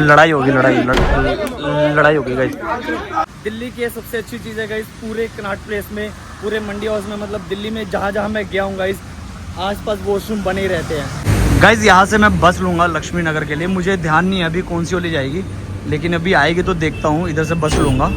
लड़ाई होगी लड़ाई होगी गाइस। दिल्ली की सबसे अच्छी चीज़ है गाइस, पूरे कनॉट प्लेस में, पूरे मंडी हाउस में, मतलब दिल्ली में जहाँ जहाँ मैं गया हूँ गाइस, आसपास वॉशरूम बने ही रहते हैं गाइस। यहाँ से मैं बस लूँगा लक्ष्मी नगर के लिए, मुझे ध्यान नहीं है अभी कौन सी वाली जाएगी, लेकिन अभी आएगी तो देखता हूँ, इधर से बस लूँगा।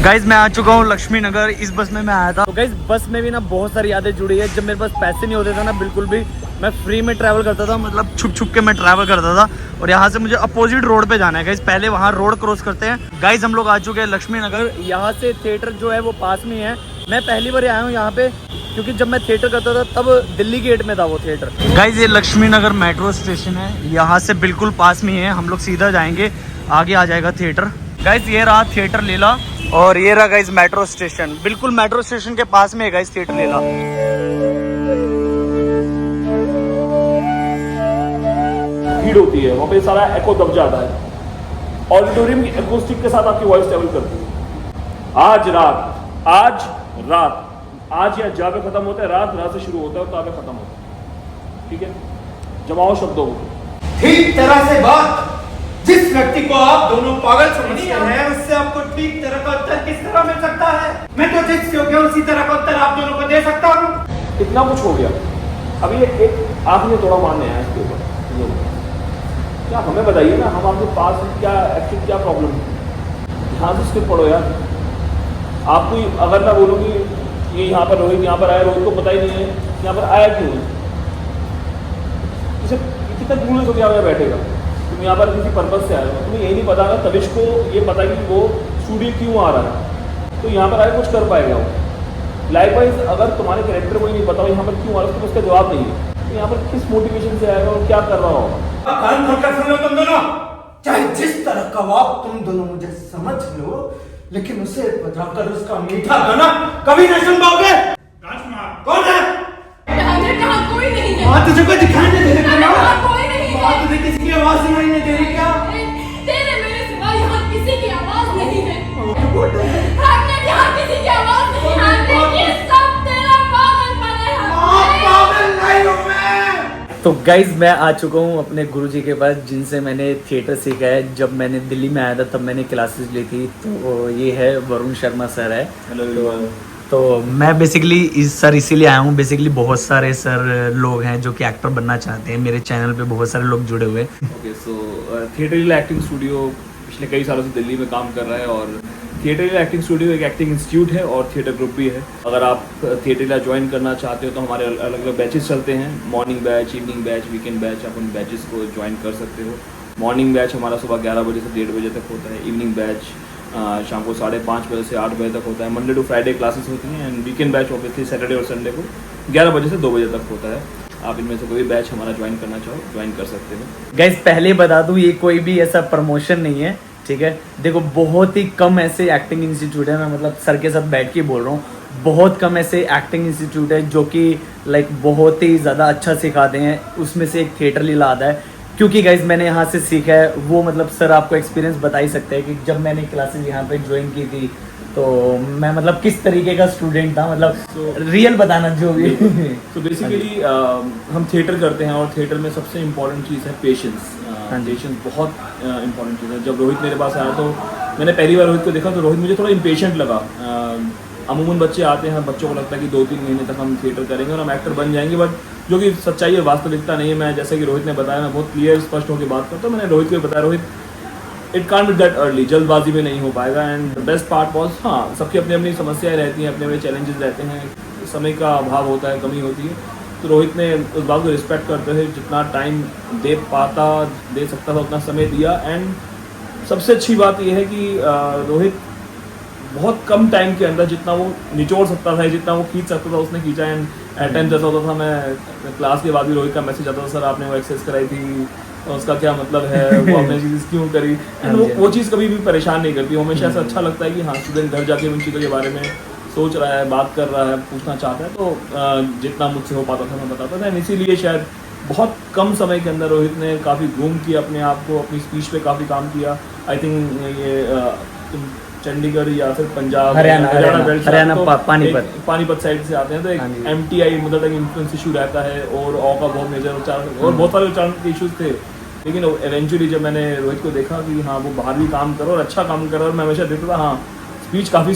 गाइस मैं आ चुका हूँ लक्ष्मी नगर, इस बस में मैं आया था। तो गाइस बस में भी ना बहुत सारी यादें जुड़ी है। जब मेरे पास पैसे नहीं होते थे ना बिल्कुल भी, मैं फ्री में ट्रैवल करता था, मतलब छुप छुप के मैं ट्रैवल करता था। और यहाँ से मुझे अपोजिट रोड पे जाना है गाइस, पहले वहाँ रोड क्रॉस करते हैं। गाइस हम लोग आ चुके हैं लक्ष्मी नगर, यहाँ से थिएटर जो है वो पास में है। मैं पहली बार आया हूँ यहाँ पे, क्योंकि जब मैं थिएटर करता था तब दिल्ली गेट में था वो थिएटर। गाइस ये लक्ष्मी नगर मेट्रो स्टेशन है, यहाँ से बिल्कुल पास में ही है, हम लोग सीधा जाएंगे, आगे आ जाएगा थिएटर। गाइस ये रहा थिएटर लीला, और ये रहा गाइस मेट्रो स्टेशन, बिल्कुल मेट्रो स्टेशन के पास में है गाइस थिएटर लीला। भीड़ होती है वहाँ पे, सारा एको दब जाता है, ऑडिटोरियम की एक्रोस्टिक के साथ आपकी वॉइस ट्रैवल करती है। आज रात आज या जा पे खत्म होता है, रात से शुरू होता है और ता पे खत्म होता है। ठीक है, जमाओ शब्दों को ठीक तरह से बात। जिस व्यक्ति को आप दोनों पागल समझते हैं, उससे आपको ठीक तरह का उत्तर किस तरह मिल सकता है? मैं तो जिस योग्य हूं उसी तरह का उत्तर आप दोनों को दे सकता हूं। इतना कुछ हो गया, अभी एक आपने थोड़ा मानने आया इसके ऊपर, क्या हमें बताइए ना, हम आपके पास क्या एक्चुअली क्या प्रॉब्लम है? ध्यान से स्क्रिप्ट पढ़ो यार। आपको अगर मैं बोलूँ कि ये यहाँ पर रोहित यहाँ पर आया, रोहित को पता ही नहीं है यहाँ पर आया क्यों है, इसे कितना क्लूलेस हो गया हुआ बैठेगा। तुम यहाँ पर किसी पर्पज से आए हो, तुम्हें यही नहीं पता ना तविश को ये पता कि वो स्टूडियो क्यों आ रहा है, तो यहाँ पर आए कुछ कर पाएगा वो। लाइकवाइज अगर तुम्हारे कैरेक्टर को ही नहीं पता यहाँ पर क्यों आ रहा है, तो उसका जवाब नहीं है, तो यहाँ पर किस मोटिवेशन से आएगा और क्या कर रहा होगा। कान खोलकर सुन लो तुम दोनों, चाहे जिस तरह का वाक तुम दोनों मुझे समझ लो, लेकिन उसे बजाकर उसका मीठा गाना कभी नहीं सुन पाओगे। कौन है? कोई नहीं है। वहाँ तुझे कोई दिखाई नहीं दे रहा, कोई नहीं है। वहाँ तुझे किसी की आवाज सुनाई नहीं दे रही क्या? तेरे मेरे सिवा यहाँ किसी की आवाज नहीं है। हमने यहाँ किसी की आवाज नहीं है। ये सब तेरा पागलपन है। पागल नहीं हूँ मैं। तो गाइज मैं आ चुका हूँ अपने गुरुजी के पास, जिनसे मैंने थिएटर सीखा है। जब मैंने दिल्ली में आया था तब मैंने क्लासेस ली थी। तो ये है वरुण शर्मा सर है। हेलो। तो मैं बेसिकली इसीलिए आया हूँ। बेसिकली बहुत सारे सर लोग हैं जो कि एक्टर बनना चाहते हैं, मेरे चैनल पे बहुत सारे लोग जुड़े हुए हैं। ओके, सो थिएटर लीला एक्टिंग स्टूडियो पिछले कई सालों से दिल्ली में काम कर रहा है, और थिएटर लीला एक्टिंग स्टूडियो एक एक्टिंग इंस्टीट्यूट है और थिएटर ग्रुप भी है। अगर आप थिएटर लीला ज्वाइन करना चाहते हो तो हमारे अलग अलग बैचेस चलते हैं, morning batch, evening batch, weekend batch. आप उन बैचेस को ज्वाइन कर सकते हो। मॉर्निंग बैच हमारा सुबह 11 बजे से 1:30 बजे तक होता है। इवनिंग बैच शाम को 5:30 बजे से 8 बजे तक होता है। मंडे टू फ्राइडे क्लासेस होती हैं, and weekend batch obviously Saturday और संडे को 11 बजे से 2 बजे तक होता है। आप इनमें से कोई बैच हमारा ज्वाइन करना चाहो ज्वाइन कर सकते हो। गाइज पहले बता दूँ, ये कोई भी ऐसा प्रमोशन नहीं है, ठीक है। देखो बहुत ही कम ऐसे एक्टिंग इंस्टीट्यूट है, मैं मतलब सर के साथ बैठ के बोल रहा हूँ, बहुत कम ऐसे एक्टिंग इंस्टीट्यूट है जो कि लाइक बहुत ही ज़्यादा अच्छा सिखाते हैं। उसमें से एक थिएटर लीला आता है, क्योंकि गाइज मैंने यहाँ से सीखा है। वो मतलब सर आपको एक्सपीरियंस बता ही सकते हैं कि जब मैंने क्लासेस यहाँ पे ज्वाइन की थी तो मैं मतलब किस तरीके का स्टूडेंट था, मतलब रियल बताना जो भी। तो बेसिकली हम थिएटर करते हैं, और थिएटर में सबसे इम्पोर्टेंट चीज़ है पेशेंस। पेशेंस बहुत इंपॉर्टेंट चीज़ है। जब रोहित मेरे पास आया तो मैंने पहली बार रोहित को देखा तो रोहित मुझे थोड़ा इम्पेशेंट लगा। अमूमन बच्चे आते हैं, बच्चों को लगता है कि 2-3 महीने तक हम थिएटर करेंगे और हम एक्टर बन जाएंगे, बट जो कि सच्चाई है, वास्तविकता नहीं है। मैं जैसे कि रोहित ने बताया, मैं बहुत क्लियर स्पष्ट होकर बात करता हूँ। मैंने रोहित को बताया, Rohit it can't be that early, जल्दबाजी में नहीं हो पाएगा। And the best part was, हाँ सबकी अपनी अपनी समस्याएं रहती हैं, अपने अपने चैलेंजेस रहते हैं, समय का अभाव होता है, कमी होती है। तो रोहित ने उस बात को रिस्पेक्ट करते हुए जितना टाइम दे सकता था उतना समय दिया। एंड सबसे अच्छी बात यह है कि रोहित बहुत कम टाइम के अंदर जितना वो निचोड़ सकता था, जितना वो खींच सकता था, उसने खींचा। एंड एट टाइम जैसा होता था, मैं क्लास के बाद भी रोहित का मैसेज आता था, सर आपने वो एक्सेस कराई थी, उसका क्या मतलब है, वो आपने चीज़ क्यों करी। एंड वो चीज़ कभी भी परेशान नहीं करती, वो हमेशा ऐसा अच्छा लगता है कि हाँ स्टूडेंट घर जाके उन चीज़ों के बारे में सोच रहा है, बात कर रहा है, पूछना चाहता है। तो जितना मुझसे हो पाता था मैं बताता था। इसीलिए शायद बहुत कम समय के अंदर रोहित ने काफ़ी ग्रूम किया अपने आप को, अपनी स्पीच पे काफ़ी काम किया। आई थिंक ये चंडीगढ़ या फिर पंजाब हरियाणा belt से हरियाणा तो पानीपत पानीपत साइड से आते हैं तो हाँ जी। एक MTI mother tongue influence issue रहता है और ऑ का बहुत मेजर उच्चारण और बहुत सारे उच्चारण के इशूज थे। लेकिन इवेंचुअली जब मैंने रोहित को देखा कि हाँ वो बाहर भी काम करो और अच्छा काम करो, और मैं हमेशा देखता था हाँ स्पीच काफ़ी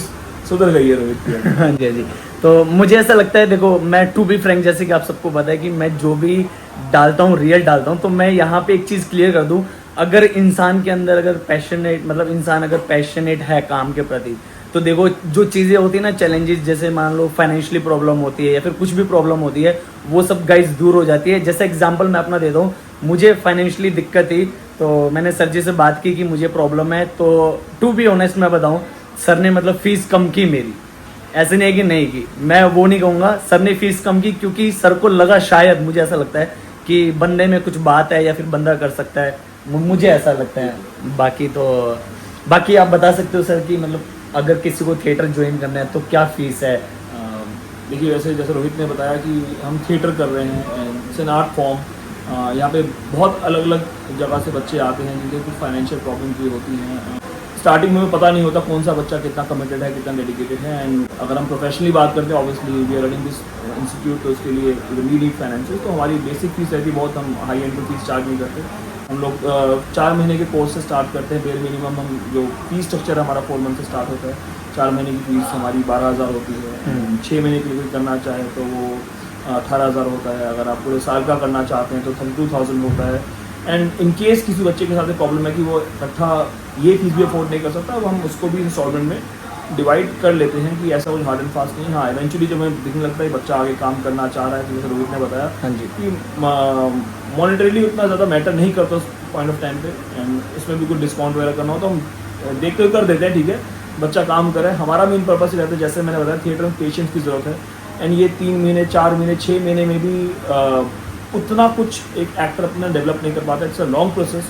सुधर गई है रोहित की। हाँ जी, हाँ जी। तो मुझे ऐसा लगता है, देखो मैं टू बी फ्रैंक, जैसे कि आप सबको पता है कि मैं जो भी डालता हूँ रियल डालता हूँ। तो मैं यहाँ पे एक चीज़ क्लियर कर दूँ, अगर इंसान के अंदर अगर पैशनेट, मतलब इंसान अगर पैशनेट है काम के प्रति, तो देखो जो चीज़ें होती है ना, चैलेंजेस, जैसे मान लो फाइनेंशियली प्रॉब्लम होती है या फिर कुछ भी प्रॉब्लम होती है, वो सब गाइस दूर हो जाती है। जैसे एग्जांपल मैं अपना देता हूँ, मुझे फाइनेंशियली दिक्कत थी तो मैंने सर जी से बात की कि मुझे प्रॉब्लम है, तो टू बी ऑनेस्ट मैं बताऊँ, सर ने मतलब फीस कम की मेरी, ऐसे नहीं है कि नहीं की, मैं वो नहीं कहूँगा, सर ने फीस कम की क्योंकि सर को लगा, शायद मुझे ऐसा लगता है कि बंदे में कुछ बात है या फिर बंदा कर सकता है, मुझे ऐसा लगता है। बाकी आप बता सकते हो सर कि मतलब अगर किसी को थिएटर ज्वाइन करना है तो क्या फीस है? देखिए वैसे जैसे रोहित ने बताया कि हम थिएटर कर रहे हैं, इट्स एन आर्ट फॉर्म। यहाँ पे बहुत अलग अलग जगह से बच्चे आते हैं जिनके कुछ फाइनेंशियल प्रॉब्लम भी होती हैं। स्टार्टिंग में पता नहीं होता कौन सा बच्चा कितना कमिटेड है, कितना डेडिकेटेड है। एंड अगर हम प्रोफेशनली बात करते हैं, obviously we are running this institute, तो उसके लिए वी नीड फाइनेंशियल। तो हमारी बेसिक फीस रहती है बहुत, हम हाई एंड फीस चार्ज नहीं करते। हम लोग 4 महीने के कोर्स से स्टार्ट करते हैं। बेयर मिनिमम हम जो फीस स्ट्रक्चर हमारा 4 मंथ से स्टार्ट होता है। 4 महीने की फीस हमारी 12,000 होती है। 6 महीने के लिए कोई करना चाहे तो वो 18,000 होता है। अगर आप पूरे साल का करना चाहते हैं तो 32,000 होता है। एंड इन केस किसी बच्चे के साथ प्रॉब्लम है कि वो इकट्ठा ये फीस भी अफोर्ड नहीं कर सकता, वो हम उसको भी इंस्टॉलमेंट में डिवाइड कर लेते हैं कि ऐसा कुछ हार्ड एंड फास्ट नहीं। हाँ इवेंचुअली जब हमें दिखने लगता है बच्चा आगे काम करना चाह रहा है, तो जैसे रोहित ने बताया हाँ जी, कि मॉनिटरीली उतना ज़्यादा मैटर नहीं करता उस पॉइंट ऑफ टाइम पे, एंड उसमें भी कुछ डिस्काउंट वगैरह करना हो तो हम देखते हुए कर देते हैं, ठीक है बच्चा काम करे। हमारा मेन पर्पस ही रहता है, जैसे मैंने बताया थिएटर में पेशेंस की ज़रूरत है। एंड ये 3 महीने 4 महीने 6 महीने में भी उतना कुछ एक एक्टर अपना डेवलप नहीं कर पाता, इट्स अ लॉन्ग प्रोसेस।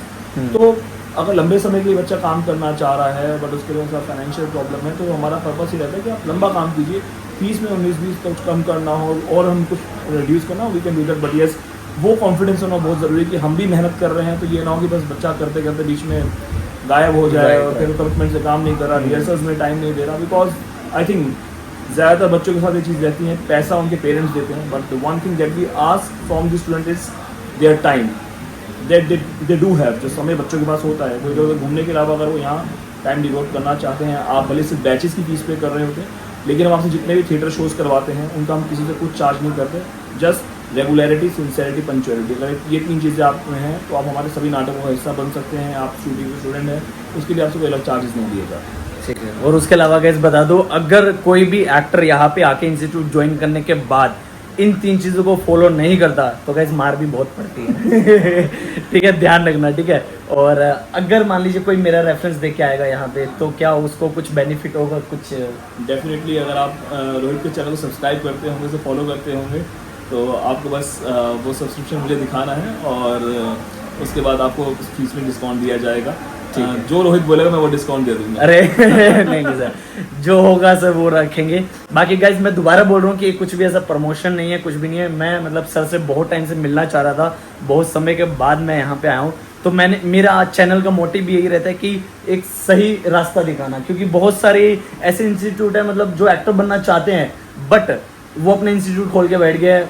तो अगर लंबे समय के लिए बच्चा काम करना चाह रहा है बट उसके लिए उसका फाइनेंशियल प्रॉब्लम है, तो हमारा पर्पस ही रहता है कि आप लंबा काम कीजिए, फीस में 19-20 कुछ कम करना हो और हम कुछ रिड्यूस करना हो, we can do that. But yes, वो कॉन्फिडेंस होना बहुत ज़रूरी है कि हम भी मेहनत कर रहे हैं, तो ये ना हो कि बस बच्चा करते करते बीच में गायब हो जाए और फिर कमिटमेंट से काम नहीं कर रहा, रिहर्सल्स में टाइम नहीं दे रहा। बिकॉज आई थिंक ज़्यादातर बच्चों के साथ ये चीज़ रहती है, पैसा उनके पेरेंट्स देते हैं, but the one thing that we ask from the student is their time that they do have. जो समय बच्चों के पास होता है, कोई लोग घूमने के अलावा अगर वो यहाँ टाइम डिवोट करना चाहते हैं, आप भले सिर्फ बैचेस की फीस पे कर रहे होते हैं, लेकिन हम आपसे जितने भी थिएटर शोज करवाते हैं उनका हम किसी से कुछ चार्ज नहीं करते। जस्ट रेगुलरिटी, सिंसियरिटी, पंक्चुअलिटी, अगर ये 3 चीज़ें आप में हैं तो आप हमारे सभी नाटकों का हिस्सा बन सकते हैं। आप शूटिंग के स्टूडेंट हैं, उसके लिए आपसे कोई अलग चार्जेस नहीं दिए जाते। ठीक है। और उसके अलावा गाइस बता दो, अगर कोई भी एक्टर यहाँ पे आके इंस्टीट्यूट ज्वाइन करने के बाद इन 3 चीज़ों को फॉलो नहीं करता तो गाइस मार भी बहुत पड़ती है। ठीक है, ध्यान रखना, ठीक है। और अगर मान लीजिए कोई मेरा रेफरेंस देके आएगा यहाँ पे, तो क्या उसको कुछ बेनिफिट होगा? कुछ डेफिनेटली अगर आप रोहित के चैनल को सब्सक्राइब करते होंगे, उसे फॉलो करते होंगे, तो आपको बस वो सब्सक्रिप्शन मुझे दिखाना है और उसके बाद आपको फीस में डिस्काउंट दिया जाएगा। जो रोहित बोलेगा मैं वो डिस्काउंट दे दूंगा। अरे नहीं सर, जो होगा सर वो रखेंगे। बाकी गाइज मैं दोबारा बोल रहा हूँ कि कुछ भी ऐसा प्रमोशन नहीं है, कुछ भी नहीं है। मैं मतलब सर से बहुत टाइम से मिलना चाह रहा था, बहुत समय के बाद मैं यहाँ पे आया हूँ। तो मेरा चैनल का मोटिव यही रहता है कि एक सही रास्ता दिखाना, क्योंकि बहुत सारे ऐसे इंस्टीट्यूट है मतलब जो एक्टर बनना चाहते हैं बट वो अपने इंस्टीट्यूट खोल के बैठ गए।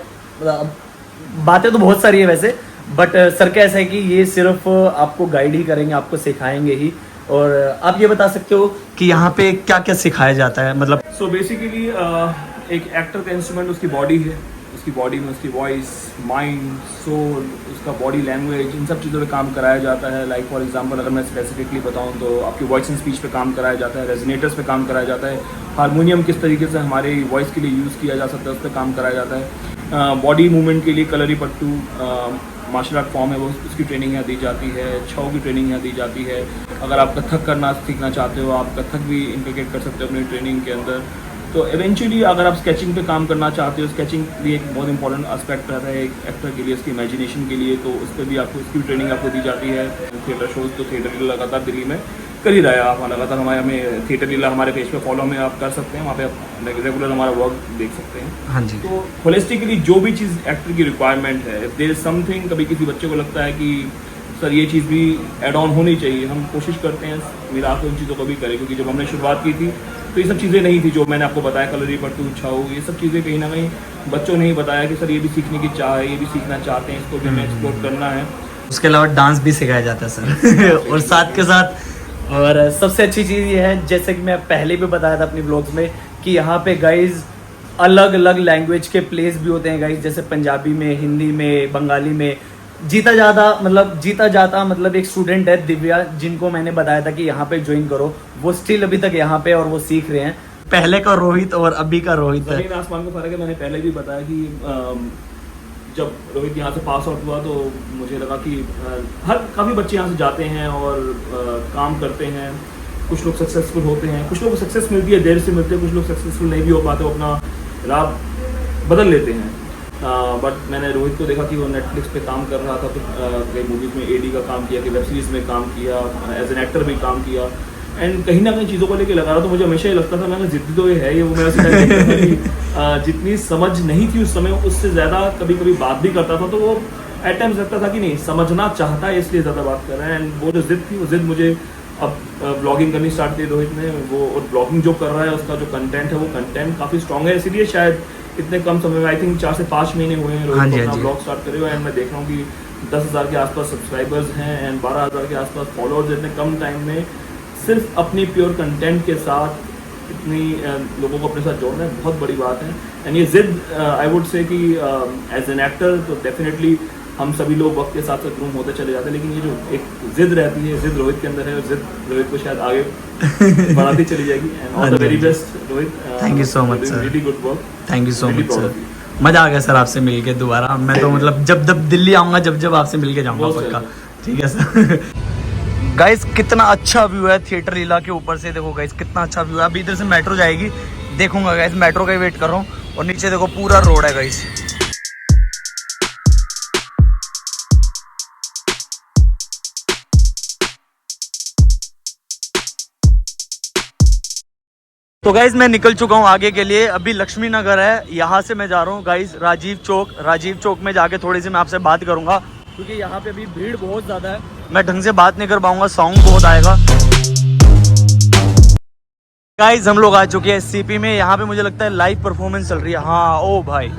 बातें तो बहुत सारी है वैसे, बट सर का ऐसा है कि ये सिर्फ आपको गाइड ही करेंगे, आपको सिखाएंगे ही। और आप ये बता सकते हो कि यहाँ पे क्या क्या सिखाया जाता है? मतलब सो बेसिकली एक एक्टर का इंस्ट्रूमेंट उसकी बॉडी है, उसकी बॉडी में उसकी वॉइस, माइंड, सोल, उसका बॉडी लैंग्वेज, इन सब चीज़ों पे काम कराया जाता है। लाइक फॉर एग्जांपल अगर मैं स्पेसिफिकली बताऊँ तो आपकी वॉइस एंड स्पीच पे काम कराया जाता है, रेजोनेटर्स पे काम कराया जाता है, हारमोनियम किस तरीके से हमारी वॉइस के लिए यूज़ किया जा सकता है उस पर काम कराया जाता है। बॉडी मूवमेंट के लिए कलरी पट्टू मार्शल आर्ट फॉर्म है, वो उसकी ट्रेनिंग यहाँ दी जाती है। छऊ की ट्रेनिंग यहाँ दी जाती है। अगर आप कथक करना सीखना चाहते हो, आप कथक भी इंटीग्रेट कर सकते हो अपनी ट्रेनिंग के अंदर। तो इवेंचुअली अगर आप स्केचिंग पे काम करना चाहते हो, स्केचिंग भी एक बहुत इंपॉर्टेंट एस्पेक्ट रहता है एक एक्टर के लिए, उसकी इमेजिनेशन के लिए, तो उस पर भी आपको उसकी ट्रेनिंग आपको दी जाती है। थिएटर शोज तो थिएटर लगातार दिल्ली में कर ही रहा है, आप लगातार हमें थिएटर लीला हमारे पेज पे फॉलो में आप कर सकते हैं, वहाँ पे आप रेगुलर हमारा वर्क देख सकते हैं। हाँ जी। तो होलिस्टिकली जो भी चीज़ एक्टर की रिक्वायरमेंट है, इफ देयर इज समथिंग, कभी किसी बच्चे को लगता है कि सर ये चीज़ भी एड ऑन होनी चाहिए। हम कोशिश करते हैं मिला के उन चीज़ों को भी करें, क्योंकि जब हमने शुरुआत की थी तो ये सब चीज़ें नहीं थी जो मैंने आपको बताया, कलरी पट्टू छाऊ, ये सब चीज़ें कहीं ना कहीं बच्चों ने ही बताया कि सर ये भी सीखने की चाह है, ये भी सीखना चाहते हैं, इसको भी हमें एक्सप्लोर करना है। उसके अलावा डांस भी सिखाया जाता है सर और साथ के साथ और सबसे अच्छी चीज़ ये है, जैसे कि मैं पहले भी बताया था अपनी ब्लॉग्स में, कि यहाँ पे गाइज अलग अलग लैंग्वेज के प्लेस भी होते हैं गाइज, जैसे पंजाबी में, हिंदी में, बंगाली में। जीता जाता मतलब एक स्टूडेंट है दिव्या, जिनको मैंने बताया था कि यहाँ पे ज्वाइन करो, वो स्टिल अभी तक यहाँ पे और वो सीख रहे हैं। पहले का रोहित और अभी का रोहित है। जमीन आसमान का फर्क है। मैंने पहले भी बताया कि जब रोहित यहाँ से पास आउट हुआ तो मुझे लगा कि काफ़ी बच्चे यहाँ से जाते हैं और काम करते हैं, कुछ लोग सक्सेसफुल होते हैं, कुछ लोग को सक्सेस मिलती है, देर से मिलते हैं, कुछ लोग सक्सेसफुल नहीं भी हो पाते, वो अपना राह बदल लेते हैं। बट मैंने रोहित को देखा कि वो नेटफ्लिक्स पे काम कर रहा था, तो कई मूवीज़ में एडी का काम किया, कि वेब सीरीज़ में काम किया, एज एन एक्टर भी काम किया, एंड कहीं ना कहीं चीज़ों को लेके लगा रहा। तो मुझे हमेशा ये लगता था, मैंने जिद्दी तो ये है, ये वो मेरा जितनी समझ नहीं थी उस समय, उससे ज़्यादा कभी कभी बात भी करता था, तो वो एट टाइम्स लगता था कि नहीं समझना चाहता है, इसलिए ज़्यादा बात कर रहे हैं। एंड वो जो जिद थी, वो जिद मुझे अब ब्लॉगिंग करनी स्टार्ट की रोहित ने, वो और ब्लॉगिंग जो कर रहा है उसका जो कंटेंट है वो कंटेंट काफ़ी स्ट्रॉन्ग है, इसीलिए शायद इतने कम समय में, आई थिंक 4 से 5 महीने हुए हैं रोहित को अपना ब्लॉग स्टार्ट करे हुए। एंड मैं देख रहा हूँ कि 10,000 के आसपास सब्सक्राइबर्स हैं एंड 12,000 के आसपास फॉलोअर्स। इतने कम टाइम में सिर्फ अपनी प्योर कंटेंट के साथ इतनी लोगों को अपने साथ जोड़ना है, बहुत बड़ी बात है। एंड ये जिद आई वुड से कि एज एन एक्टर तो डेफिनेटली हम सभी लोग वक्त के साथ साथ ग्रूम होते चले जाते हैं, लेकिन ये जो एक जिद रहती है, जिद रोहित के अंदर है, और जिद रोहित को शायद आगे बढ़ाती चली जाएगी। And all the very best Rohit, thank you so much sir, really good work, thank you so much sir. मजा आ गया सर आपसे मिलके दोबारा। मैं तो मतलब जब दिल्ली आऊँगा, जब आपसे मिलके जाऊँगा पक्का। ठीक है सर। गाइस कितना अच्छा व्यू है थिएटर लीला के ऊपर से, देखो गाइस कितना अच्छा व्यू है। अभी इधर से मेट्रो जाएगी, देखूंगा गाइस, मेट्रो का ही वेट कर रहा हूँ। और नीचे देखो पूरा रोड है गाइस। तो गाइज मैं निकल चुका हूँ आगे के लिए। अभी लक्ष्मी नगर है, यहाँ से मैं जा रहा हूँ गाइज राजीव चौक में जाके थोड़ी सी मैं आपसे बात करूंगा, क्योंकि यहाँ पे अभी भीड़ बहुत ज़्यादा है, मैं ढंग से बात नहीं कर पाऊंगा, साउंड बहुत आएगा। गाइज हम लोग आ चुके हैं सीपी में। यहाँ पे मुझे लगता है लाइव परफॉर्मेंस चल रही है। हाँ ओ भाई,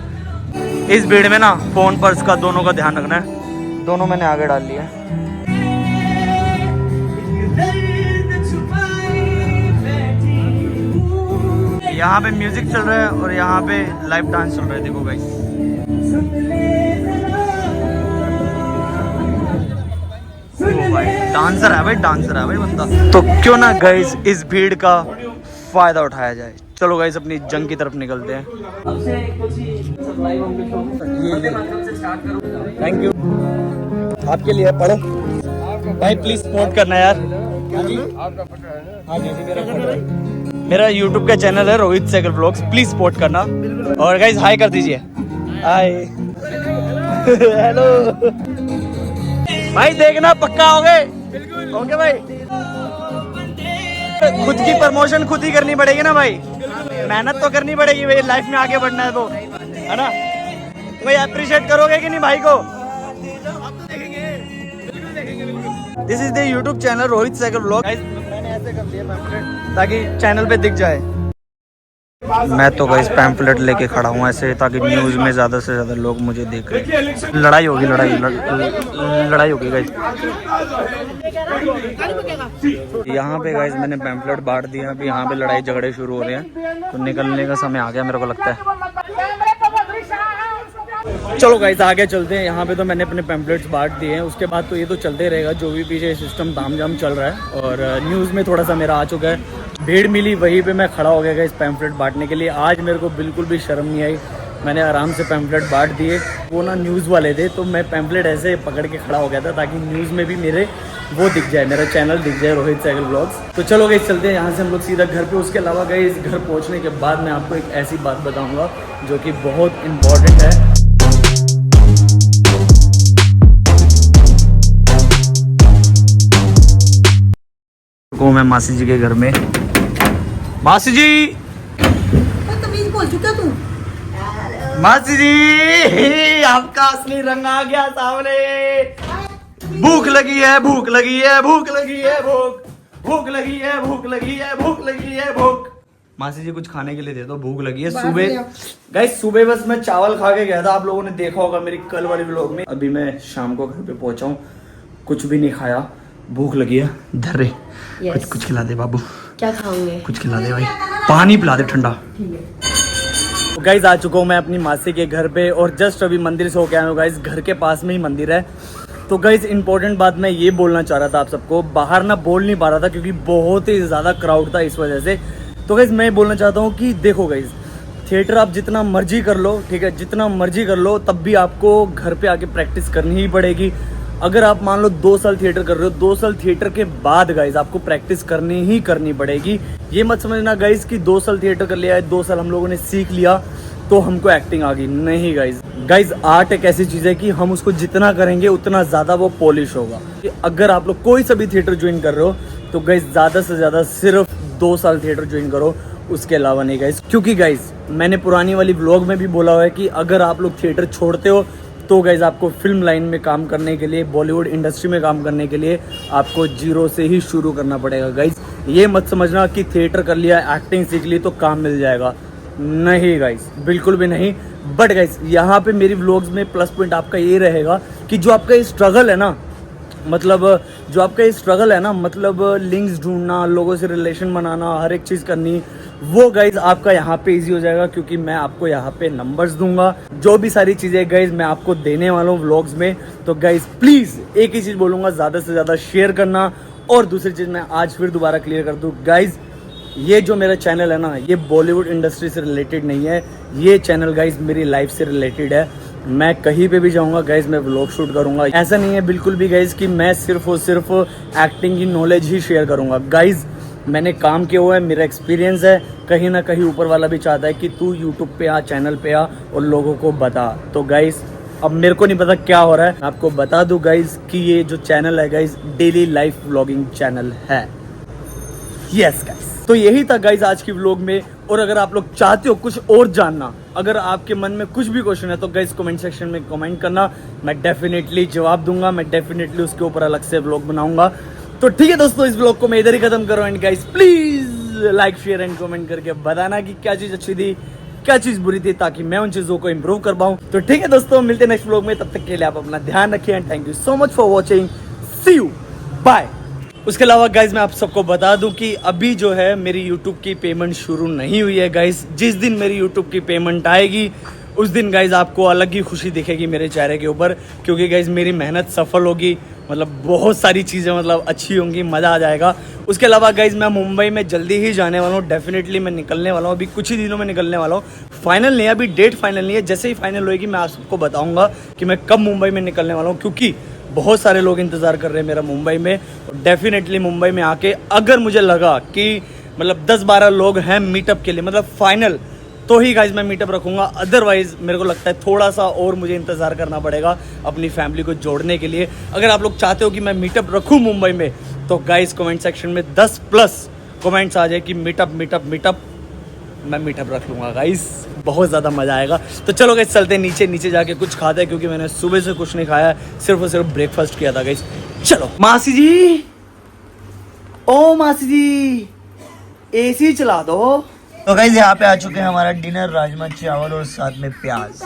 इस भीड़ में ना फोन पर्स का दोनों का ध्यान रखना है। दोनों मैंने आगे डाल लिया है। यहाँ पे म्यूजिक चल रहा है और यहाँ पे लाइव डांस चल रहा है, देखो गाइस। डांसर है भाई, डांसर है भाई बंदा। तो क्यों ना गाइस इस भीड़ का फायदा उठाया जाए। चलो गाइस अपनी जंग की तरफ निकलते हैं। थैंक यू, आपके लिए पढ़ो भाई, प्लीज सपोर्ट करना यार। हाँ जी मेरा फोटो है, मेरा YouTube का चैनल है Rohit Sehgal vlogs, please support करना। और गाइस हाय कर दीजिए, हाय हेलो भाई, देखना पक्का हो गए। ओके भाई, खुद की प्रमोशन खुद ही करनी पड़ेगी ना भाई, मेहनत तो करनी पड़ेगी भाई, लाइफ में आगे बढ़ना है तो, है ना भाई। अप्रिशिएट करोगे कि नहीं भाई को? This is the YouTube channel Rohit Sehgal vlog. मैंने ऐसे कर दिया पैम्फलेट ताकि चैनल पे दिख जाए। मैं तो गाइस पैम्फलेट लेके खड़ा हूँ ऐसे, ताकि न्यूज़ में ज़्यादा से ज़्यादा लोग मुझे देख रहे। लड़ाई होगी गाइस। यहाँ पे गाइस मैंने पैम्फलेट बांट दिया, अभी यहाँ पे लड़ाई झगड़े शुरू हो रहे हैं, तो निकलने का समय आ गया मेरे को लगता है। चलो गाइस आगे चलते हैं। यहाँ पे तो मैंने अपने पैम्फलेट्स बांट दिए हैं, उसके बाद तो ये तो चलते रहेगा जो भी पीछे सिस्टम तामझाम चल रहा है। और न्यूज़ में थोड़ा सा मेरा आ चुका है, भीड़ मिली वहीं पे मैं खड़ा हो गया इस पैम्फलेट बांटने के लिए। आज मेरे को बिल्कुल भी शर्म नहीं आई, मैंने आराम से पैम्फलेट बांट दिए। वो ना न्यूज़ वाले थे, तो मैं पैम्फलेट ऐसे पकड़ के खड़ा हो गया था ताकि न्यूज़ में भी मेरे वो दिख जाए, मेरा चैनल दिख जाए रोहित सहगल ब्लॉग्स। तो चलो गाइस चलते हैं यहाँ से हम लोग सीधा घर पे। उसके अलावा गाइस घर पहुँचने के बाद मैं आपको एक ऐसी बात बताऊँगा जो कि बहुत इम्पॉर्टेंट है। को मैं मासी जी के घर में। मासी जी, तमीज बोल चुका तू। मासी जी आपका असली रंग आ गया सामने। भूख लगी है, भूख लगी है, भूख लगी है, भूख लगी है, भूख लगी है, भूख लगी है, भूख। मासी जी कुछ खाने के लिए दे दो, भूख लगी है। सुबह गाइस सुबह बस मैं चावल खा के गया था, आप लोगों ने देखा होगा मेरी कल वाली व्लॉग में। अभी मैं शाम को घर पे पहुंचा हूँ, कुछ भी नहीं खाया, भूख लगी है। धर्रे कुछ खिला दे बाबू। क्या खाओगे? कुछ खिला दे भाई, पानी पिला दे ठंडा। गाइस आ चुका हूँ मैं अपनी मासी के घर पे और जस्ट अभी मंदिर से होके आया हूँ। गाइस घर के पास में ही मंदिर है। तो गाइस इंपॉर्टेंट बात मैं ये बोलना चाह रहा था आप सबको, बाहर ना बोल नहीं पा रहा था क्योंकि बहुत ही ज़्यादा क्राउड था इस वजह से। तो गाइस मैं बोलना चाहता हूँ कि देखो गाइस, थिएटर आप जितना मर्जी कर लो, ठीक है, जितना मर्जी कर लो, तब भी आपको घर पे आके प्रैक्टिस करनी ही पड़ेगी। अगर आप मान लो 2 साल थिएटर कर रहे हो, 2 साल थिएटर के बाद गाइस आपको प्रैक्टिस करनी पड़ेगी। ये मत समझना गाइस कि 2 साल थिएटर कर लिया है, 2 साल हम लोगों ने सीख लिया तो हमको एक्टिंग आ गई। नहीं गाइस आर्ट एक ऐसी चीज़ है कि हम उसको जितना करेंगे उतना ज़्यादा वो पॉलिश होगा। कि अगर आप लोग कोई सा भी थिएटर ज्वाइन कर रहे हो तो गाइस ज़्यादा से ज़्यादा सिर्फ 2 साल थिएटर ज्वाइन करो, उसके अलावा नहीं गाइस। क्योंकि गाइस मैंने पुरानी वाली व्लॉग में भी बोला हुआ है कि अगर आप लोग थिएटर छोड़ते हो तो गाइस आपको फिल्म लाइन में काम करने के लिए, बॉलीवुड इंडस्ट्री में काम करने के लिए आपको जीरो से ही शुरू करना पड़ेगा। गाइस ये मत समझना कि थिएटर कर लिया, एक्टिंग सीख ली तो काम मिल जाएगा। नहीं गाइस, बिल्कुल भी नहीं। बट गाइस यहाँ पे मेरी व्लॉग्स में प्लस पॉइंट आपका ये रहेगा कि जो आपका स्ट्रगल है ना, मतलब लिंक्स ढूंढना, लोगों से रिलेशन बनाना, हर एक चीज़ करनी, वो गाइज आपका यहाँ पे इजी हो जाएगा क्योंकि मैं आपको यहाँ पे नंबर्स दूंगा। जो भी सारी चीज़ें गाइज मैं आपको देने वाला हूँ व्लॉग्स में। तो गाइज प्लीज़ एक ही चीज़ बोलूँगा, ज़्यादा से ज़्यादा शेयर करना। और दूसरी चीज़ मैं आज फिर दोबारा क्लियर कर दूँ गाइज, ये जो मेरा चैनल है ना, ये बॉलीवुड इंडस्ट्री से रिलेटेड नहीं है। ये चैनल गाइज मेरी लाइफ से रिलेटेड है। मैं कहीं पे भी जाऊंगा गाइज मैं व्लॉग शूट करूंगा। ऐसा नहीं है बिल्कुल भी गाइज कि मैं सिर्फ और सिर्फ एक्टिंग की नॉलेज ही शेयर करूंगा। गाइज मैंने काम किया हुआ है, मेरा एक्सपीरियंस है। कहीं ना कहीं ऊपर वाला भी चाहता है कि तू यूट्यूब पे आ, चैनल पे आ और लोगों को बता। तो गाइज अब मेरे को नहीं पता क्या हो रहा है, आपको बता दूं गाइज कि ये जो चैनल है guys daily life vlogging channel है। यस गाइज, तो यही था गाइज आज की व्लॉग में। और अगर आप लोग चाहते हो कुछ और जानना, अगर आपके मन में कुछ भी क्वेश्चन है तो गाइज कमेंट सेक्शन में कमेंट करना, मैं डेफिनेटली जवाब दूंगा। मैं डेफिनेटली उसके ऊपर अलग से व्लॉग बनाऊंगा। तो ठीक है दोस्तों, इस व्लॉग को मैं इधर ही खत्म करूँ। And guys please like share and comment करके बताना कि क्या चीज अच्छी थी, क्या चीज बुरी थी, ताकि मैं उन चीजों को इंप्रूव कर पाऊँ। तो ठीक है दोस्तों, मिलते हैं नेक्स्ट व्लॉग में। तब तक के लिए आप अपना ध्यान रखिए and thank you so much for watching. See you, bye. उसके अलावा गाइज मैं आप सबको बता दूं कि अभी जो है मेरी यूट्यूब की पेमेंट शुरू नहीं हुई है गाइज। जिस दिन मेरी यूट्यूब की पेमेंट आएगी उस दिन गाइज आपको अलग ही खुशी दिखेगी मेरे चेहरे के ऊपर, क्योंकि गाइज मेरी मेहनत सफल होगी। मतलब बहुत सारी चीज़ें मतलब अच्छी होंगी, मज़ा आ जाएगा। उसके अलावा गाइज मैं मुंबई में जल्दी ही जाने वाला हूँ। डेफिनेटली मैं निकलने वाला हूँ, अभी कुछ ही दिनों में निकलने वाला हूँ। फाइनल नहीं है, अभी डेट फाइनल नहीं है। जैसे ही फाइनल होएगी मैं आप सबको बताऊँगा कि मैं कब मुंबई में निकलने वाला हूँ, क्योंकि बहुत सारे लोग इंतज़ार कर रहे हैं मेरा मुंबई में। डेफिनेटली मुंबई में आके अगर मुझे लगा कि मतलब 10-12 लोग हैं मीटअप के लिए, मतलब फाइनल, तो ही गाइज मैं मीटअप रखूँगा। अदरवाइज़ मेरे को लगता है थोड़ा सा और मुझे इंतज़ार करना पड़ेगा अपनी फैमिली को जोड़ने के लिए। अगर आप लोग चाहते हो कि मैं मीटअप रखूँ मुंबई में तो गाइज कमेंट सेक्शन में 10+ कमेंट्स आ जाए कि मीटअप मैं मीटअप रख लूँगा गाइज, बहुत ज़्यादा मज़ा आएगा। तो चलो गाइज चलते हैं नीचे जाके कुछ खाते हैं, क्योंकि मैंने सुबह से कुछ नहीं खाया, सिर्फ और सिर्फ ब्रेकफास्ट किया था गाइज। चलो मासी जी, ओ मासी जी एसी चला दो। तो गाइज यहाँ पे आ चुके हैं हमारा डिनर, राजमा चावल और साथ में प्याज।